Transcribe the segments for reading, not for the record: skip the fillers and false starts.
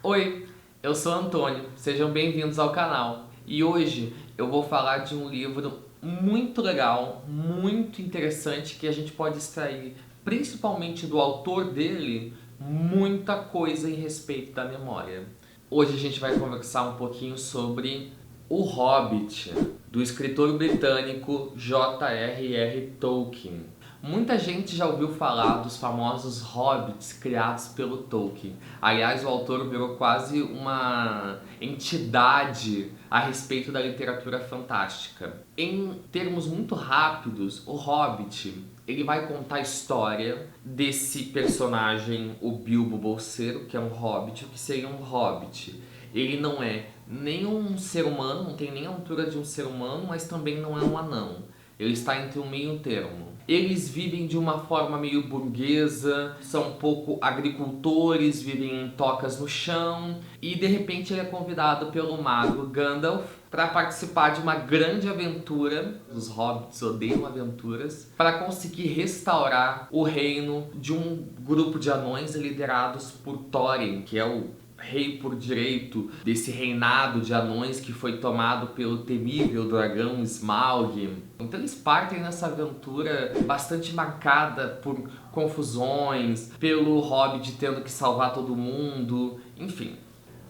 Oi, eu sou Antônio, sejam bem-vindos ao canal. E hoje eu vou falar de um livro muito legal, muito interessante, que a gente pode extrair, principalmente do autor dele, muita coisa em respeito da memória. Hoje a gente vai conversar um pouquinho sobre O Hobbit, do escritor britânico J.R.R. Tolkien. Muita gente já ouviu falar dos famosos hobbits criados pelo Tolkien. Aliás, o autor virou quase uma entidade a respeito da literatura fantástica. Em termos muito rápidos, o Hobbit, ele vai contar a história desse personagem, o Bilbo Bolseiro, que é um hobbit. O que seria um hobbit? Ele não é nem um ser humano, não tem nem a altura de um ser humano, mas também não é um anão. Ele está entre um meio termo. Eles vivem de uma forma meio burguesa, são um pouco agricultores, vivem em tocas no chão, e de repente ele é convidado pelo mago Gandalf para participar de uma grande aventura. Os hobbits odeiam aventuras, para conseguir restaurar o reino de um grupo de anões liderados por Thorin, que é o rei por direito desse reinado de anões que foi tomado pelo temível dragão Smaug. Então eles partem nessa aventura bastante marcada por confusões, pelo Hobbit tendo que salvar todo mundo, enfim.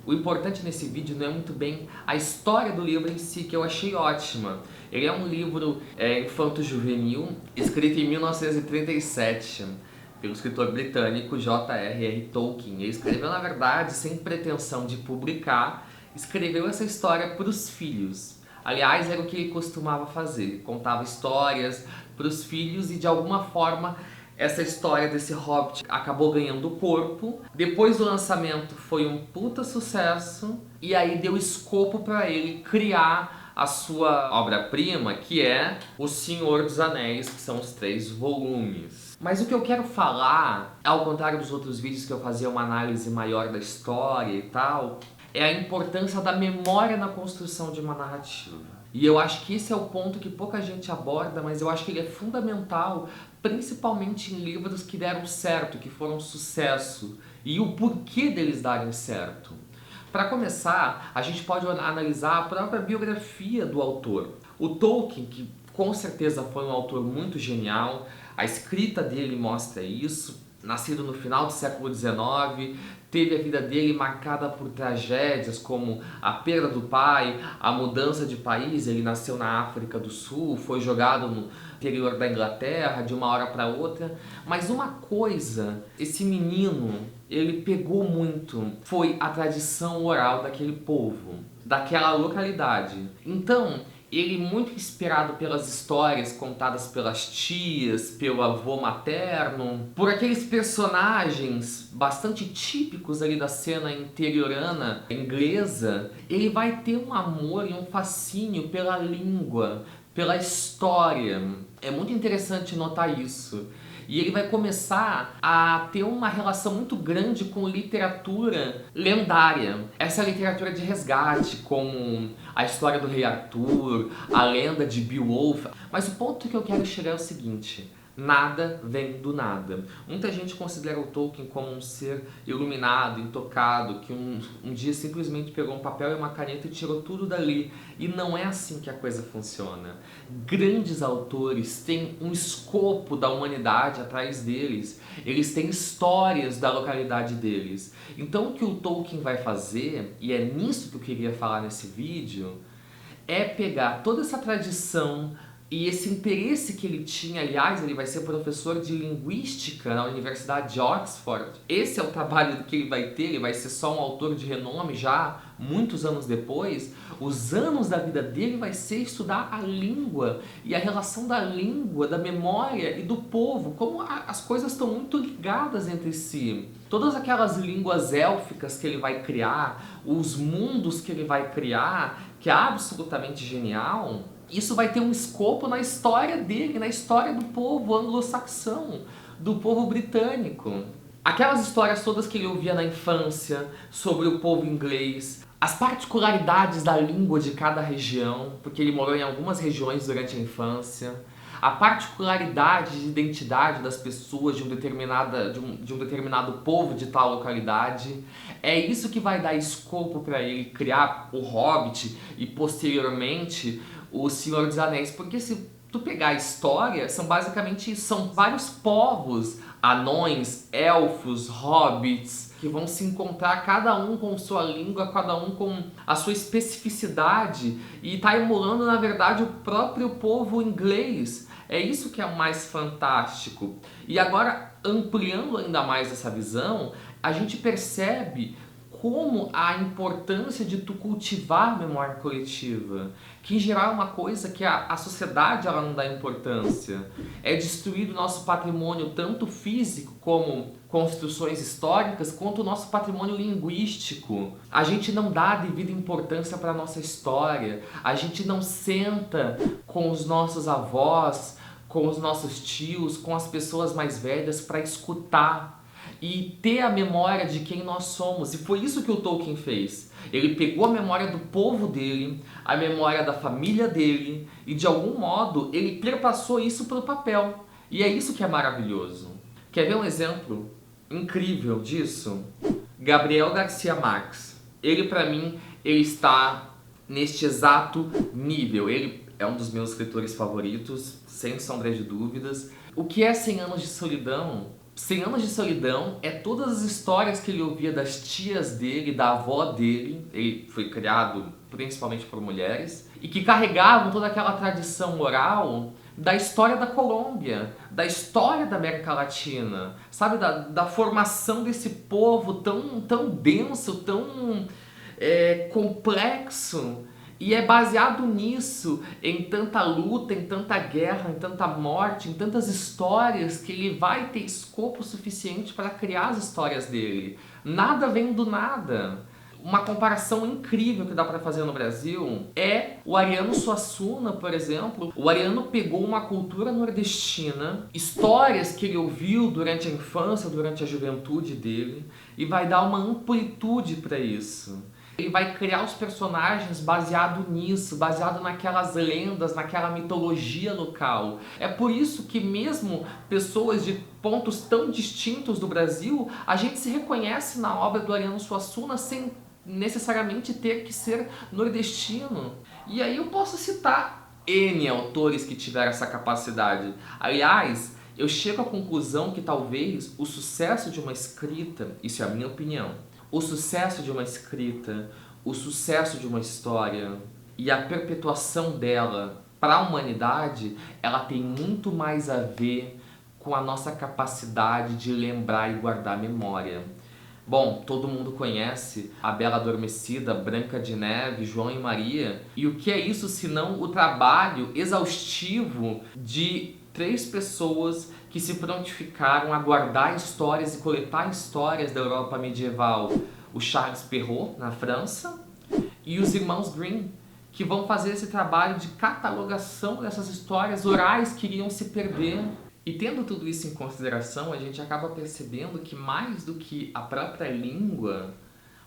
O importante nesse vídeo não é muito bem a história do livro em si, que eu achei ótima. Ele é um livro infanto-juvenil, escrito em 1937, pelo escritor britânico J.R.R. Tolkien. Ele escreveu, na verdade, sem pretensão de publicar, escreveu essa história para os filhos. Aliás, era o que ele costumava fazer, ele contava histórias para os filhos e, de alguma forma, essa história desse hobbit acabou ganhando corpo. Depois do lançamento foi um puta sucesso, e aí deu escopo para ele criar a sua obra-prima, que é O Senhor dos Anéis, que são os 3 volumes. Mas o que eu quero falar, ao contrário dos outros vídeos que eu fazia uma análise maior da história e tal, é a importância da memória na construção de uma narrativa. E eu acho que esse é o ponto que pouca gente aborda, mas eu acho que ele é fundamental, principalmente em livros que deram certo, que foram um sucesso, e o porquê deles darem certo. Para começar, a gente pode analisar a própria biografia do autor. O Tolkien, que com certeza foi um autor muito genial, a escrita dele mostra isso. Nascido no final do século XIX, teve a vida dele marcada por tragédias como a perda do pai, a mudança de país. Ele nasceu na África do Sul, foi jogado no interior da Inglaterra de uma hora para outra. Mas uma coisa, esse menino, ele pegou muito, foi a tradição oral daquele povo, daquela localidade. Então, ele, muito inspirado pelas histórias contadas pelas tias, pelo avô materno, por aqueles personagens bastante típicos ali da cena interiorana inglesa, ele vai ter um amor e um fascínio pela língua, pela história. É muito interessante notar isso. E ele vai começar a ter uma relação muito grande com literatura lendária. Essa literatura de resgate, como a história do Rei Arthur, a lenda de Beowulf. Mas o ponto que eu quero chegar é o seguinte: nada vem do nada. Muita gente considera o Tolkien como um ser iluminado, intocado, que um dia simplesmente pegou um papel e uma caneta e tirou tudo dali. E não é assim que a coisa funciona. Grandes autores têm um escopo da humanidade atrás deles. Eles têm histórias da localidade deles. Então o que o Tolkien vai fazer, e é nisso que eu queria falar nesse vídeo, é pegar toda essa tradição e esse interesse que ele tinha. Aliás, ele vai ser professor de linguística na Universidade de Oxford. Esse é o trabalho que ele vai ter, ele vai ser só um autor de renome já muitos anos depois. Os anos da vida dele vai ser estudar a língua e a relação da língua, da memória e do povo, como as coisas estão muito ligadas entre si. Todas aquelas línguas élficas que ele vai criar, os mundos que ele vai criar, que é absolutamente genial. Isso vai ter um escopo na história dele, na história do povo anglo-saxão, do povo britânico. Aquelas histórias todas que ele ouvia na infância sobre o povo inglês, as particularidades da língua de cada região, porque ele morou em algumas regiões durante a infância, a particularidade de identidade das pessoas de um determinado povo de tal localidade. É isso que vai dar escopo para ele criar o Hobbit e posteriormente o Senhor dos Anéis, porque se tu pegar a história, são basicamente isso, são vários povos, anões, elfos, hobbits, que vão se encontrar, cada um com sua língua, cada um com a sua especificidade, e tá emulando, na verdade, o próprio povo inglês. É isso que é o mais fantástico. E agora, ampliando ainda mais essa visão, a gente percebe como a importância de tu cultivar a memória coletiva, que em geral é uma coisa que a sociedade ela não dá importância. É destruído o nosso patrimônio tanto físico como construções históricas, quanto o nosso patrimônio linguístico. A gente não dá devida importância para a nossa história, a gente não senta com os nossos avós, com os nossos tios, com as pessoas mais velhas para escutar e ter a memória de quem nós somos. E foi isso que o Tolkien fez. Ele pegou a memória do povo dele, a memória da família dele, e de algum modo ele perpassou isso para o papel. E é isso que é maravilhoso. Quer ver um exemplo incrível disso? Gabriel Garcia Marques. Ele, para mim, ele está neste exato nível. Ele é um dos meus escritores favoritos, sem sombra de dúvidas. O que é 100 Anos de Solidão? 100 Anos de Solidão é todas as histórias que ele ouvia das tias dele, da avó dele. Ele foi criado principalmente por mulheres, e que carregavam toda aquela tradição oral da história da Colômbia, da história da América Latina, sabe? Da formação desse povo tão denso, tão complexo. E é baseado nisso, em tanta luta, em tanta guerra, em tanta morte, em tantas histórias, que ele vai ter escopo suficiente para criar as histórias dele. Nada vem do nada. Uma comparação incrível que dá para fazer no Brasil é o Ariano Suassuna, por exemplo. O Ariano pegou uma cultura nordestina, histórias que ele ouviu durante a infância, durante a juventude dele, e vai dar uma amplitude para isso. Ele vai criar os personagens baseado nisso, baseado naquelas lendas, naquela mitologia local. É por isso que mesmo pessoas de pontos tão distintos do Brasil, a gente se reconhece na obra do Ariano Suassuna sem necessariamente ter que ser nordestino. E aí eu posso citar N autores que tiveram essa capacidade. Aliás, eu chego à conclusão que talvez o sucesso de uma escrita, isso é a minha opinião, o sucesso de uma escrita, o sucesso de uma história e a perpetuação dela para a humanidade, ela tem muito mais a ver com a nossa capacidade de lembrar e guardar memória. Bom, todo mundo conhece A Bela Adormecida, Branca de Neve, João e Maria. E o que é isso senão o trabalho exaustivo de 3 pessoas que se prontificaram a guardar histórias e coletar histórias da Europa medieval. O Charles Perrault, na França, e os irmãos Grimm, que vão fazer esse trabalho de catalogação dessas histórias orais que iriam se perder. E tendo tudo isso em consideração, a gente acaba percebendo que mais do que a própria língua,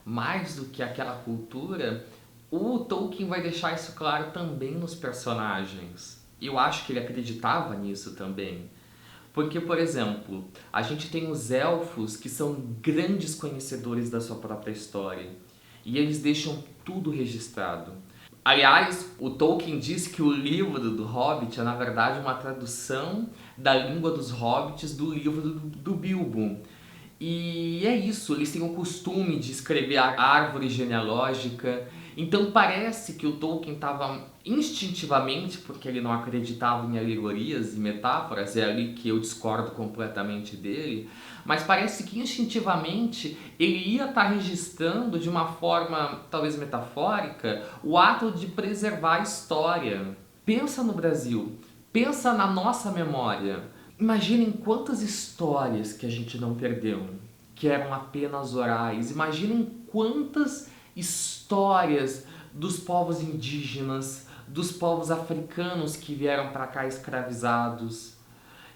mais do que aquela cultura, o Tolkien vai deixar isso claro também nos personagens. Eu acho que ele acreditava nisso também. Porque, por exemplo, a gente tem os elfos que são grandes conhecedores da sua própria história. E eles deixam tudo registrado. Aliás, o Tolkien disse que o livro do Hobbit é, na verdade, uma tradução da língua dos hobbits do livro do Bilbo. E é isso, eles têm o costume de escrever a árvore genealógica. Então parece que o Tolkien estava instintivamente, porque ele não acreditava em alegorias e metáforas, é ali que eu discordo completamente dele, mas parece que instintivamente ele ia estar registrando de uma forma talvez metafórica o ato de preservar a história. Pensa no Brasil, pensa na nossa memória. Imaginem quantas histórias que a gente não perdeu, que eram apenas orais. Imaginem quantas histórias dos povos indígenas, dos povos africanos que vieram para cá escravizados.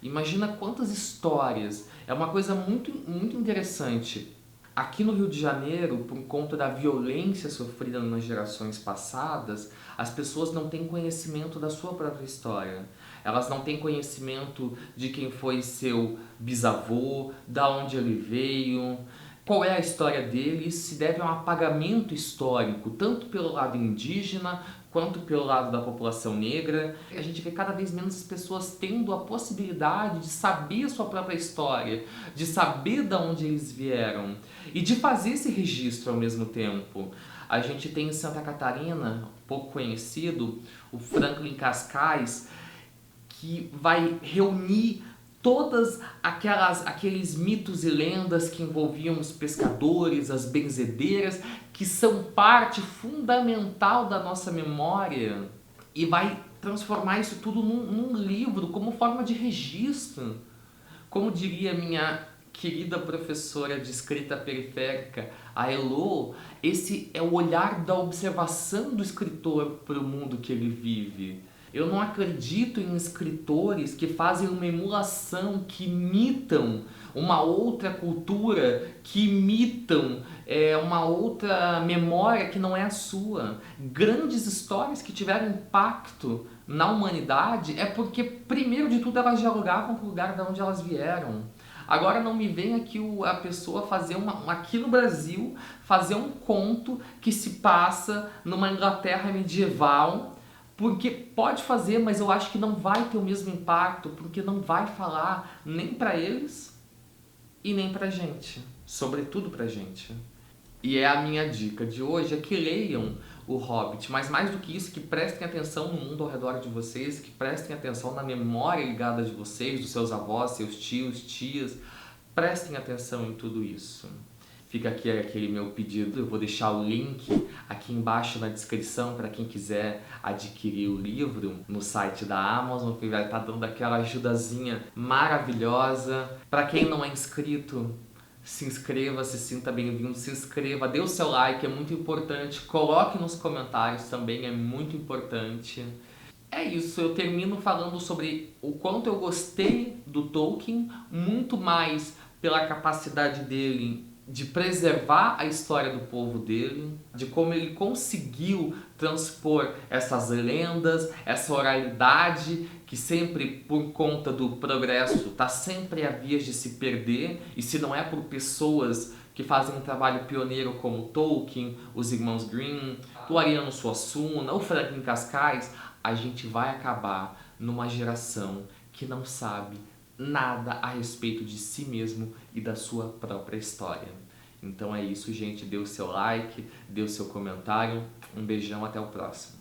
Imagina quantas histórias. É uma coisa muito interessante. Aqui no Rio de Janeiro, por conta da violência sofrida nas gerações passadas, as pessoas não têm conhecimento da sua própria história. Elas não têm conhecimento de quem foi seu bisavô, da onde ele veio, qual é a história dele. Isso se deve a um apagamento histórico, tanto pelo lado indígena quanto pelo lado da população negra. A gente vê cada vez menos as pessoas tendo a possibilidade de saber a sua própria história, de saber de onde eles vieram e de fazer esse registro ao mesmo tempo. A gente tem em Santa Catarina, pouco conhecido, o Franklin Cascais, que vai reunir todas aqueles mitos e lendas que envolviam os pescadores, as benzedeiras, que são parte fundamental da nossa memória, e vai transformar isso tudo num livro, como forma de registro. Como diria minha querida professora de escrita periférica, a Elo, esse é o olhar da observação do escritor para o mundo que ele vive. Eu não acredito em escritores que fazem uma emulação, que imitam uma outra cultura, que imitam uma outra memória que não é a sua. Grandes histórias que tiveram impacto na humanidade é porque, primeiro de tudo, elas dialogavam com o lugar de onde elas vieram. Agora não me vem aqui a pessoa fazer aqui no Brasil, fazer um conto que se passa numa Inglaterra medieval, porque pode fazer, mas eu acho que não vai ter o mesmo impacto, porque não vai falar nem pra eles e nem pra gente, sobretudo pra gente. E é a minha dica de hoje, é que leiam O Hobbit, mas mais do que isso, que prestem atenção no mundo ao redor de vocês, que prestem atenção na memória ligada de vocês, dos seus avós, seus tios, tias, prestem atenção em tudo isso. Fica aqui aquele meu pedido, eu vou deixar o link aqui embaixo na descrição para quem quiser adquirir o livro no site da Amazon, que vai estar dando aquela ajudazinha maravilhosa. Para quem não é inscrito, se inscreva, se sinta bem-vindo, se inscreva, dê o seu like, é muito importante, coloque nos comentários também, é muito importante. É isso, eu termino falando sobre o quanto eu gostei do Tolkien, muito mais pela capacidade dele de preservar a história do povo dele, de como ele conseguiu transpor essas lendas, essa oralidade que sempre, por conta do progresso, está sempre a vias de se perder, e se não é por pessoas que fazem um trabalho pioneiro como Tolkien, os irmãos Grimm, o Ariano Suassuna, o Franklin Cascais, a gente vai acabar numa geração que não sabe nada a respeito de si mesmo e da sua própria história. Então é isso, gente. Dê o seu like, dê o seu comentário. Um beijão, até o próximo.